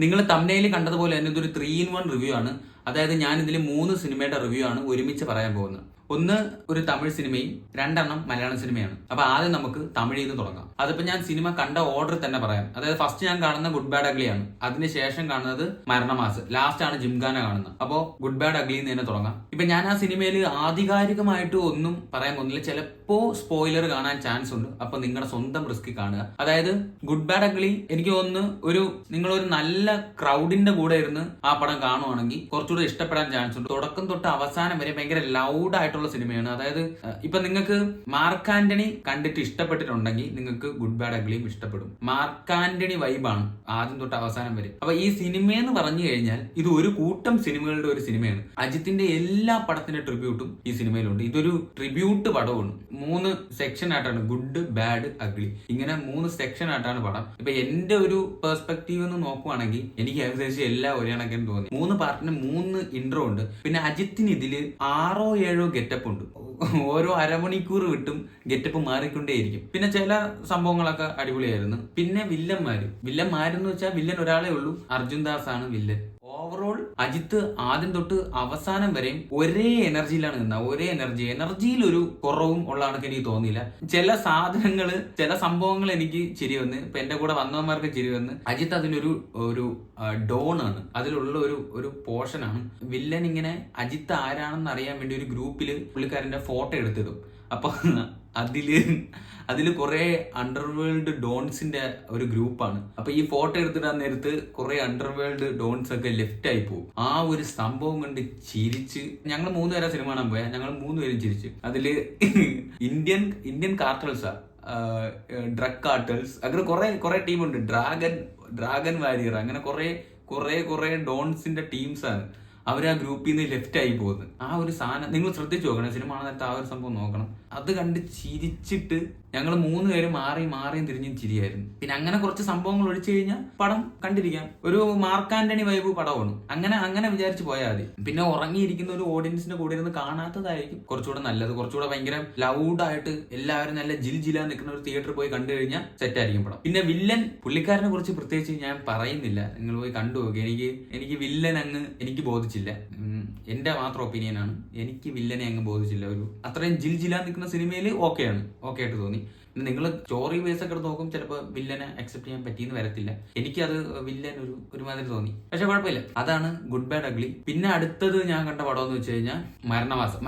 നിങ്ങൾ തംബ്നെയിൽ കണ്ടതുപോലെ തന്നെ ഇതൊരു 3-in-1 റിവ്യൂ ആണ്. അതായത് ഞാൻ ഇതിൽ 3 സിനിമയുടെ റിവ്യൂ ആണ് ഒരുമിച്ച് പറയാൻ പോകുന്നത്. ഒന്ന് ഒരു തമിഴ് സിനിമയും 2 മലയാളം സിനിമയാണ്. അപ്പൊ ആദ്യം നമുക്ക് തമിഴിൽ നിന്ന് തുടങ്ങാം. അതിപ്പോ ഞാൻ സിനിമ കണ്ട ഓർഡർ തന്നെ പറയാം. അതായത് ഫസ്റ്റ് ഞാൻ കാണുന്ന ഗുഡ് ബാഡ് അഗ്ലി ആണ്, അതിനുശേഷം കാണുന്നത് മരണമാസ്, ലാസ്റ്റ് ആണ് ജിംഖാന കാണുന്നത്. അപ്പോ ഗുഡ് ബാഡ് അഗ്ലി തന്നെ തുടങ്ങാം. ഇപ്പൊ ഞാൻ ആ സിനിമയിൽ ആധികാരികമായിട്ട് ഒന്നും പറയാൻ പോകുന്നില്ല, ചിലപ്പോ സ്പോയിലർ കാണാൻ ചാൻസ് ഉണ്ട്. അപ്പൊ നിങ്ങളുടെ സ്വന്തം റിസ്ക് കാണുക. അതായത് ഗുഡ് ബാഡ് അഗ്ലി എനിക്ക് തോന്നുന്നു നിങ്ങളൊരു നല്ല ക്രൗഡിന്റെ കൂടെ ഇരുന്ന് ആ പടം കാണുവാണെങ്കിൽ കുറച്ചുകൂടെ ഇഷ്ടപ്പെടാൻ ചാൻസ് ഉണ്ട്. തുടക്കം തൊട്ട് അവസാനം വരെ ഭയങ്കര ലൗഡ് ആയിട്ടുള്ള സിനിമയാണ്. അതായത് ഇപ്പൊ നിങ്ങൾക്ക് മാർക്ക് ആന്റണി കണ്ടിട്ട് ഇഷ്ടപ്പെട്ടിട്ടുണ്ടെങ്കിൽ നിങ്ങൾക്ക് ഗുഡ് ബാഡ് അഗ്ലിയും ഇഷ്ടപ്പെടും. മാർക്ക് ആന്റണി വൈബാണ് ആദ്യം തൊട്ട് അവസാനം വരെ. അപ്പൊ ഈ സിനിമയെന്ന് പറഞ്ഞു കഴിഞ്ഞാൽ ഇത് ഒരു കൂട്ടം സിനിമകളുടെ ഒരു സിനിമയാണ്. അജിത്തിന്റെ എല്ലാ പടത്തിന്റെ ട്രിബ്യൂട്ടും ഈ സിനിമയിലുണ്ട്. ഇതൊരു ട്രിബ്യൂട്ട് പടമാണ്. 3 സെക്ഷൻ ആയിട്ടാണ്, ഗുഡ് ബാഡ് അഗ്ലി, ഇങ്ങനെ 3 സെക്ഷൻ ആയിട്ടാണ് പടം. ഇപ്പൊ എന്റെ ഒരു പെർസ്പെക്റ്റീവ് എന്ന് നോക്കുവാണെങ്കിൽ എനിക്ക് ഏകദേശം എല്ലാം ഒരേ കണക്കിന് തോന്നി. 3 പാർട്ടിന് 3 ഇൻട്രോ ഉണ്ട്. പിന്നെ അജിത്തിന് ഇതില് 6-7 ഗെറ്റപ്പ് ഉണ്ട്. ഓരോ അരമണിക്കൂർ വിട്ടും ഗെറ്റപ്പ് മാറിക്കൊണ്ടേയിരിക്കും. പിന്നെ ചില സംഭവങ്ങളൊക്കെ അടിപൊളിയായിരുന്നു. പിന്നെ വില്ലന്മാരെന്ന് വെച്ചാൽ വില്ലൻ ഒരാളേ ഉള്ളൂ, അർജുൻ ദാസ് ആണ് വില്ലൻ. ഓവറോൾ അജിത്ത് ആദ്യം തൊട്ട് അവസാനം വരെയും ഒരേ എനർജിയിലാണ് നിന്ന. എനർജിയിൽ ഒരു കുറവും ഉള്ള കണക്ക് എനിക്ക് തോന്നിയില്ല. ചില സംഭവങ്ങൾ എനിക്ക് ചിരി വന്ന്, ഇപ്പൊ എന്റെ കൂടെ വന്നവന്മാർക്ക് ചിരി വന്ന്. അജിത്ത് അതിലൊരു ഡോൺ ആണ്, അതിലുള്ള ഒരു പോർഷനാണ്. വില്ലൻ ഇങ്ങനെ അജിത്ത് ആരാണെന്ന് അറിയാൻ വേണ്ടി ഒരു ഗ്രൂപ്പിൽ പുള്ളിക്കാരന്റെ ഫോട്ടോ എടുത്തിടും. അപ്പൊ അതില് കുറെ അണ്ടർവേൾഡ് ഡോൺസിന്റെ ഒരു ഗ്രൂപ്പാണ്. അപ്പൊ ഈ ഫോട്ടോ എടുത്തിടാൻ നേരത്ത് കുറെ അണ്ടർവേൾഡ് ഡോൺസ് ഒക്കെ ലെഫ്റ്റ് ആയി പോകും. ആ ഒരു സംഭവം കണ്ട് ചിരിച്ച് ഞങ്ങൾ 3 പേരെ സിനിമ കാണാൻ പോയാൽ ഞങ്ങൾ 3 പേരും ചിരിച്ച്. അതില് ഇന്ത്യൻ കാർട്ടൽസാ, ഡ്രഗ് കാർട്ടൽസ്, അങ്ങനെ കുറെ ടീമുണ്ട്. ഡ്രാഗൻ വാരിയർ, അങ്ങനെ കുറെ ഡോൺസിന്റെ ടീംസ് ആണ്. അവർ ആ ഗ്രൂപ്പിൽ നിന്ന് ലെഫ്റ്റ് ആയി പോകുന്നത്. ആ ഒരു സാധനം നിങ്ങൾ ശ്രദ്ധിച്ചു നോക്കണം. സിനിമ കാണാൻ ആ ഒരു സംഭവം നോക്കണം. അത് കണ്ട് ചിരിച്ചിട്ട് ഞങ്ങൾ 3 പേരും മാറിയും തിരിഞ്ഞും ചിരിയായിരുന്നു. പിന്നെ അങ്ങനെ കുറച്ച് സംഭവങ്ങൾ ഒഴിച്ചു കഴിഞ്ഞാൽ പടം കണ്ടിരിക്കാം. ഒരു മാർക്ക് ആന്റണി വൈബ് പടമാണ്. അങ്ങനെ വിചാരിച്ചു പോയാൽ മതി. പിന്നെ ഉറങ്ങിയിരിക്കുന്ന ഒരു ഓഡിയൻസിന്റെ കൂടെ ഇരുന്ന് കാണാത്തതായിരിക്കും കുറച്ചുകൂടെ നല്ലത്. കുറച്ചുകൂടെ ഭയങ്കര ലൗഡായിട്ട് എല്ലാവരും നല്ല ജിലാ നിൽക്കുന്ന ഒരു തിയേറ്ററിൽ പോയി കണ്ടു കഴിഞ്ഞാൽ സെറ്റ് ആയിരിക്കും പടം. പിന്നെ വില്ലൻ പുള്ളിക്കാരനെ കുറിച്ച് പ്രത്യേകിച്ച് ഞാൻ പറയുന്നില്ല, നിങ്ങൾ പോയി കണ്ടു നോക്കി. എനിക്ക് വില്ലൻ എനിക്ക് ബോധിച്ചില്ല. എന്റെ മാത്രം ഒപ്പീനിയനാണ്. എനിക്ക് വില്ലനെ അങ്ങ് ബോധിച്ചില്ല. അത്രയും ജിലാ നിൽക്കുന്ന സിനിമയിൽ ഓക്കെ ആയിട്ട് തോന്നി. നിങ്ങൾ സ്റ്റോറി ബേസ് ഒക്കെ നോക്കും, ചിലപ്പോൾ വില്ലനെ അക്സെപ്റ്റ് ചെയ്യാൻ പറ്റിയെന്ന് വരത്തില്ല. എനിക്കത് വില്ലൻ ഒരുമാതിരി തോന്നി. പക്ഷെ കുഴപ്പമില്ല. അതാണ് ഗുഡ് ബാഡ് അഗ്ലി. പിന്നെ അടുത്തത് ഞാൻ കണ്ട പടം എന്ന് വെച്ച് കഴിഞ്ഞാൽ മരണമാസം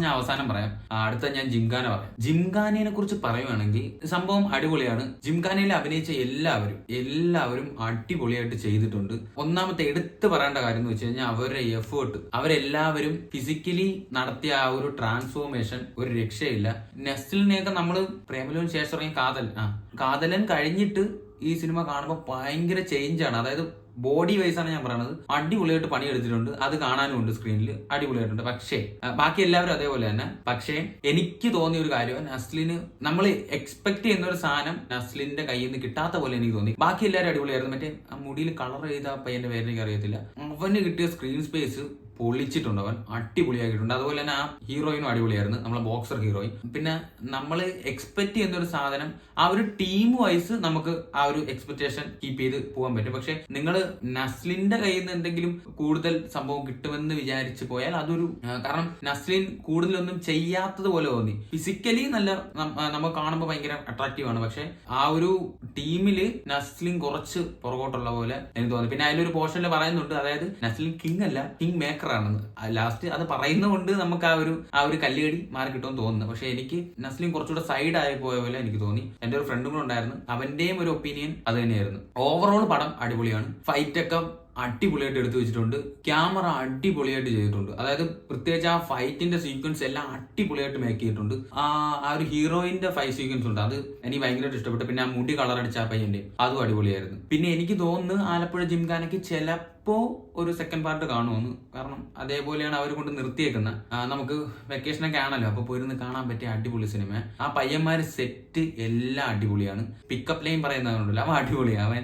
ഞാൻ അവസാനം പറയാം. അടുത്ത ഞാൻ ജിംഖാന പറയാം. ജിംഖാനയെ കുറിച്ച് പറയുവാണെങ്കിൽ സംഭവം അടിപൊളിയാണ്. ജിംഖാനയിൽ അഭിനയിച്ച എല്ലാവരും അടിപൊളിയായിട്ട് ചെയ്തിട്ടുണ്ട്. ഒന്നാമത്തെ എടുത്തു പറയേണ്ട കാര്യം എന്ന് വെച്ച് കഴിഞ്ഞാൽ അവരുടെ എഫേർട്ട്. അവരെല്ലാവരും ഫിസിക്കലി നടത്തിയ ആ ഒരു ട്രാൻസ്ഫോർമേഷൻ ഒരു രക്ഷയില്ല. നെസ്ലിനെയൊക്കെ നമ്മള് പ്രേമലുവിന് ശേഷം ഇറങ്ങിയ കാതലൻ കഴിഞ്ഞിട്ട് ഈ സിനിമ കാണുമ്പോൾ ഭയങ്കര ചേഞ്ചാണ്. അതായത് ബോഡി വൈസ് ആണ് ഞാൻ പറയുന്നത്. അടിപൊളിയായിട്ട് പണിയെടുത്തിട്ടുണ്ട്. അത് കാണാനും ഉണ്ട് സ്ക്രീനിൽ, അടിപൊളിയായിട്ടുണ്ട്. പക്ഷേ ബാക്കി എല്ലാവരും അതേപോലെ തന്നെ. പക്ഷേ എനിക്ക് തോന്നിയ ഒരു കാര്യം, നസ്ലിന് നമ്മൾ എക്സ്പെക്ട് ചെയ്യുന്ന ഒരു സാധനം നസ്ലിന്റെ കയ്യിൽ നിന്ന് കിട്ടാത്ത പോലെ എനിക്ക് തോന്നി. ബാക്കി എല്ലാവരും അടിപൊളിയായിരുന്നു. മറ്റേ മുടിയിൽ കളർ ചെയ്ത പയ്യന്റെ പേര് എനിക്ക് അറിയത്തില്ല. അവന് കിട്ടിയ സ്ക്രീൻ സ്പേസ് പൊളിച്ചിട്ടുണ്ട്. അവൻ അടിപൊളിയാക്കിയിട്ടുണ്ട്. അതുപോലെ തന്നെ ആ ഹീറോയിനും അടിപൊളിയായിരുന്നു, നമ്മളെ ബോക്സർ ഹീറോയിൻ. പിന്നെ നമ്മൾ എക്സ്പെക്ട് ചെയ്യുന്ന ഒരു സാധനം ആ ഒരു ടീം വൈസ് നമുക്ക് ആ ഒരു എക്സ്പെക്ടേഷൻ കീപ്പ് ചെയ്ത് പോകാൻ പറ്റും. പക്ഷെ നിങ്ങൾ നസ്ലിന്റെ കയ്യിൽ നിന്ന് എന്തെങ്കിലും കൂടുതൽ സംഭവം കിട്ടുമെന്ന് വിചാരിച്ചു പോയാൽ കാരണം നസ്ലിൻ കൂടുതലൊന്നും ചെയ്യാത്തത് പോലെ തോന്നി. ഫിസിക്കലി നല്ല നമുക്ക് കാണുമ്പോൾ ഭയങ്കര അട്രാക്റ്റീവ് ആണ്. പക്ഷെ ആ ഒരു ടീമില് നസ്ലിൻ കുറച്ച് പുറകോട്ടുള്ള പോലെ എനിക്ക് തോന്നി. പിന്നെ അതിലൊരു പോർഷനിൽ പറയുന്നുണ്ട്, അതായത് നസ്ലിൻ കിങ് അല്ല, കിങ് മേക്കർ ആണെന്ന്. ലാസ്റ്റ് അത് പറയുന്നതുകൊണ്ട് നമുക്ക് ആ ഒരു കല്ലുകടി മാറി കിട്ടുമെന്ന് തോന്നുന്നു. പക്ഷെ എനിക്ക് നസ്ലിൻ കുറച്ചുകൂടെ സൈഡ് ആയി പോയ പോലെ എനിക്ക് തോന്നി. എന്റെ ഒരു ഫ്രണ്ടും കൂടെ ഉണ്ടായിരുന്നു, അവന്റെയും ഒരു ഒപ്പീനിയൻ അത് തന്നെയായിരുന്നു. ഓവറോൾ പടം അടിപൊളിയാണ്. ഫൈറ്റ് ഒക്കെ അടിപൊളിയായിട്ട് എടുത്തു വെച്ചിട്ടുണ്ട്. ക്യാമറ അടിപൊളിയായിട്ട് ചെയ്തിട്ടുണ്ട്. അതായത് പ്രത്യേകിച്ച് ആ ഫൈറ്റിന്റെ സീക്വൻസ് എല്ലാം അടിപൊളിയായിട്ട് മേക്ക് ചെയ്തിട്ടുണ്ട്. ആ ഒരു ഹീറോയിന്റെ ഫൈറ്റ് സീക്വൻസ് ഉണ്ട്, അത് എനിക്ക് ഭയങ്കരമായിട്ട് ഇഷ്ടപ്പെട്ടു. പിന്നെ ആ മുടി കളർ അടിച്ച ആ പയ്യന്റെ അതും അടിപൊളിയായിരുന്നു. പിന്നെ എനിക്ക് തോന്നുന്നു ആലപ്പുഴ ജിംഖാനയ്ക്ക് ചിലപ്പോ ഒരു സെക്കൻഡ് പാർട്ട് കാണുമെന്ന്. കാരണം അതേപോലെയാണ് അവർ കൊണ്ട് നിർത്തിയേക്കുന്നത്. നമുക്ക് വെക്കേഷനൊക്കെ ആണല്ലോ, അപ്പൊ പോയിരുന്ന് കാണാൻ പറ്റിയ അടിപൊളി സിനിമ. ആ പയ്യന്മാര് സെറ്റ് എല്ലാം അടിപൊളിയാണ്. പിക്കപ്പ് ലൈൻ പറയുന്നതുകൊണ്ടല്ലോ, അവൻ അടിപൊളിയാണ്.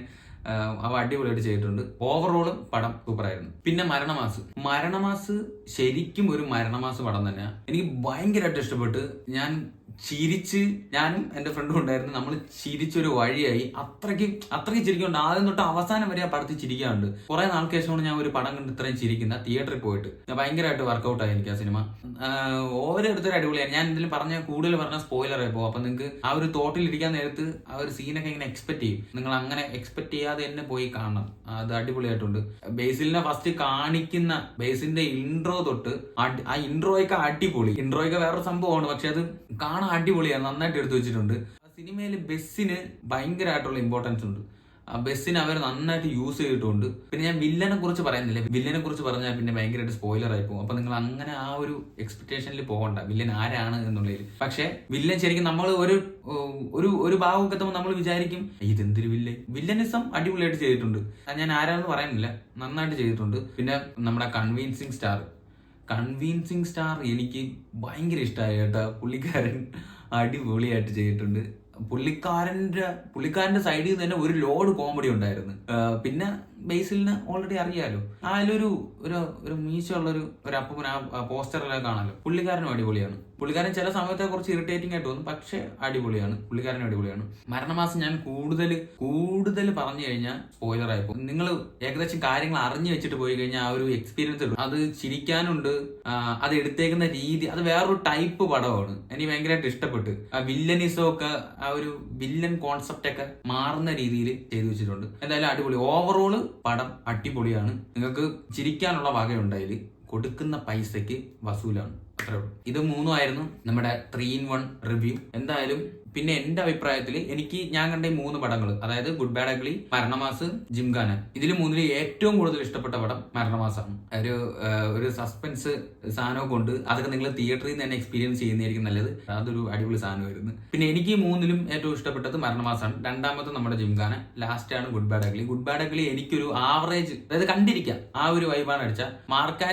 അവ അടിപൊളിയായിട്ട് ചെയ്തിട്ടുണ്ട്. ഓവറോളും പടം സൂപ്പറായിരുന്നു. പിന്നെ മരണമാസ് ശരിക്കും ഒരു മരണമാസ് പടം തന്നെയാണ്. എനിക്ക് ഭയങ്കരമായിട്ട് ഇഷ്ടപ്പെട്ട്. ഞാൻ ചിരിച്ച്, ഞാനും എൻ്റെ ഫ്രണ്ടും ഉണ്ടായിരുന്നു, നമ്മൾ ചിരിച്ചൊരു വഴിയായി. അത്രയ്ക്ക് ചിരിക്കുന്നുണ്ട്. ആദ്യം തൊട്ട് അവസാനം വരെ ആ പടത്തിൽ ചിരിക്കാറുണ്ട്. കുറെ നാൾക്ക് ശേഷമാണ് ഞാൻ ഒരു പടം കണ്ട് ഇത്രയും ചിരിക്കുന്ന തിയേറ്ററിൽ പോയിട്ട്. ഞാൻ ഭയങ്കരമായിട്ട് വർക്കൗട്ടായി എനിക്ക് ആ സിനിമ. ഓരോരുത്തരും അടിപൊളിയാണ്. ഞാൻ എന്തെങ്കിലും കൂടുതൽ പറഞ്ഞ സ്പോയിലർ ആയി പോകും. അപ്പൊ നിങ്ങൾക്ക് ആ ഒരു തോട്ടിൽ ഇരിക്കാൻ നേരത്ത് ആ ഒരു സീനൊക്കെ ഇങ്ങനെ എക്സ്പെക്ട് ചെയ്യും. നിങ്ങൾ അങ്ങനെ എക്സ്പെക്ട് ചെയ്യാതെ തന്നെ പോയി കാണണം. അത് അടിപൊളിയായിട്ടുണ്ട്. ബേസിലിനെ ഫസ്റ്റ് കാണിക്കുന്ന ബേസിന്റെ ഇൻട്രോ തൊട്ട് ആ ഇൻട്രോയൊക്കെ അടിപൊളി. ഇൻട്രോയൊക്കെ വേറൊരു സംഭവമാണ്, പക്ഷെ അത് കാണാൻ അടിപൊളിയാണ്. നന്നായിട്ട് എടുത്തു വെച്ചിട്ടുണ്ട്. സിനിമയിൽ ബസ്സിന് ഭയങ്കരമായിട്ടുള്ള ഇമ്പോർട്ടൻസ് ഉണ്ട്. ആ ബസ്സിന് അവർ നന്നായിട്ട് യൂസ് ചെയ്തിട്ടുണ്ട്. പിന്നെ ഞാൻ വില്ലനെ കുറിച്ച് പറയുന്നില്ല. വില്ലനെ കുറിച്ച് പറഞ്ഞാൽ പിന്നെ ഭയങ്കരമായിട്ട് സ്പോയിലർ ആയി പോകും. അപ്പൊ നിങ്ങൾ അങ്ങനെ ആ ഒരു എക്സ്പെക്ടേഷനിൽ പോകണ്ട വില്ലൻ ആരാണ് എന്നുള്ളതിൽ. പക്ഷെ വില്ലൻ ശരിക്കും നമ്മൾ ഒരു ഭാഗമൊക്കെ എത്തുമ്പോൾ നമ്മൾ വിചാരിക്കും ഇതെന്തൊരു വില്ലനിസം അടിപൊളിയായിട്ട് ചെയ്തിട്ടുണ്ട്. ഞാൻ ആരാണെന്ന് പറയുന്നില്ല, നന്നായിട്ട് ചെയ്തിട്ടുണ്ട്. പിന്നെ നമ്മുടെ കൺവീൻസിങ് സ്റ്റാർ എനിക്ക് ഭയങ്കര ഇഷ്ടമായി കേട്ടോ. പുള്ളിക്കാരൻ അടിപൊളിയായിട്ട് ചെയ്തിട്ടുണ്ട്. പുള്ളിക്കാരന്റെ സൈഡിൽ നിന്ന് തന്നെ ഒരു ലോഡ് കോമഡി ഉണ്ടായിരുന്നു. പിന്നെ ബേസിലിന് ഓൾറെഡി അറിയാലോ. അതിലൊരു ഒരു മീശയുള്ള ഒരു അപ്പൂപ്പൻ ആ പോസ്റ്ററിലൊക്കെ കാണാലോ. പുള്ളിക്കാരനും അടിപൊളിയാണ്. പുള്ളിക്കാരൻ ചില സമയത്ത് കുറച്ച് ഇറിറ്റേറ്റിംഗ് ആയിട്ട് തോന്നും, പക്ഷെ പുള്ളിക്കാരൻ അടിപൊളിയാണ്. മരണമാസം ഞാൻ കൂടുതൽ പറഞ്ഞു കഴിഞ്ഞാൽ സ്പോയിലർ ആയി പോകും. നിങ്ങൾ ഏകദേശം കാര്യങ്ങൾ അറിഞ്ഞു വെച്ചിട്ട് പോയി കഴിഞ്ഞാൽ ആ ഒരു എക്സ്പീരിയൻസ് കിട്ടും. അത് ചിരിക്കാനുണ്ട്. അത് എടുത്തേക്കുന്ന രീതി, അത് വേറൊരു ടൈപ്പ് പടമാണ്. എനിക്ക് ഭയങ്കരമായിട്ട് ഇഷ്ടപ്പെട്ടു. ആ വില്ലനിസം ഒക്കെ, ആ ഒരു വില്ലൻ കോൺസെപ്റ്റ് ഒക്കെ മാറുന്ന രീതിയിൽ ചെയ്തു വെച്ചിട്ടുണ്ട്. എന്തായാലും അടിപൊളി. ഓവറോള് പടം അടിപൊളിയാണ്. നിങ്ങൾക്ക് ചിരിക്കാനുള്ള വകയുണ്ടായി. കൊടുക്കുന്ന പൈസക്ക് വസൂലാണ്. അത്രേ ഉള്ളൂ. ഇത് മൂന്നുമായിരുന്നു നമ്മുടെ 3-in-1 റിവ്യൂ. എന്തായാലും പിന്നെ എന്റെ അഭിപ്രായത്തിൽ ഞാൻ കണ്ട 3 പടങ്ങൾ, അതായത് good bad ugly, Maranamass, gymkhana, ഇതിൽ മൂന്നിൽ ഏറ്റവും കൂടുതൽ ഇഷ്ടപ്പെട്ട പടം മരണമാസാണ്. ഒരു സസ്പെൻസ് സാധനമൊക്കെ ഉണ്ട്. അതൊക്കെ നിങ്ങൾ തിയേറ്ററിൽ നിന്ന് തന്നെ എക്സ്പീരിയൻസ് ചെയ്യുന്നതായിരിക്കും നല്ലത്. അതൊരു അടിപൊളി സാധനമായിരുന്നു. പിന്നെ എനിക്ക് മൂന്നിലും ഏറ്റവും ഇഷ്ടപ്പെട്ടത് മരണമാസാണ്. രണ്ടാമത്തെ നമ്മുടെ ജിംഖാന, ലാസ്റ്റ് ആണ് good bad ugly. Good bad ugly എനിക്കൊരു ആവറേജ്, അതായത് കണ്ടിരിക്കാം ആ ഒരു വൈബാണ് അടിച്ച. മാർക്ക്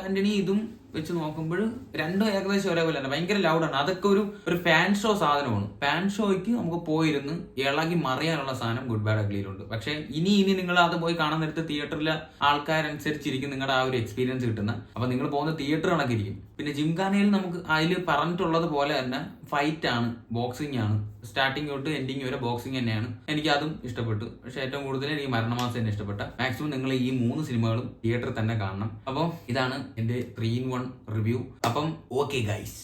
ആന്റണി ഇതും വെച്ച് നോക്കുമ്പോൾ രണ്ടും ഏകദേശം ഒരേപോലെ തന്നെ. ഭയങ്കര ലൗഡാണ്. അതൊക്കെ ഒരു ഫാൻ ഷോ സാധനമാണ്. ഫാൻ ഷോയ്ക്ക് നമുക്ക് പോയിരുന്ന് ഇളകി മറിയാനുള്ള സാധനം ഗുഡ് ബാഡ് അഗ്ലിയിലുണ്ട്. പക്ഷെ ഇനി നിങ്ങൾ അത് പോയി കാണാൻ നേരത്ത് തിയേറ്ററിലെ ആൾക്കാരനുസരിച്ചിരിക്കും നിങ്ങളുടെ ആ ഒരു എക്സ്പീരിയൻസ് കിട്ടുന്നത്. അപ്പൊ നിങ്ങൾ പോകുന്ന തിയേറ്റർ കണക്കിരിക്കും. പിന്നെ ജിംഖാനയിൽ നമുക്ക് അതിൽ പറഞ്ഞിട്ടുള്ളത് പോലെ തന്നെ ഫൈറ്റ് ആണ്, ബോക്സിംഗ് ആണ്. സ്റ്റാർട്ടിങ് തൊട്ട് എൻഡിങ് വരെ ബോക്സിംഗ് തന്നെയാണ്. എനിക്ക് അതും ഇഷ്ടപ്പെട്ടു. പക്ഷെ ഏറ്റവും കൂടുതൽ എനിക്ക് മരണമാസം തന്നെ ഇഷ്ടപ്പെട്ട. മാക്സിമം നിങ്ങൾ ഈ 3 സിനിമകളും തിയേറ്ററിൽ തന്നെ കാണണം. അപ്പോൾ ഇതാണ് എന്റെ 3-in-1 റിവ്യൂ. അപ്പം ഓക്കെ ഗൈസ്.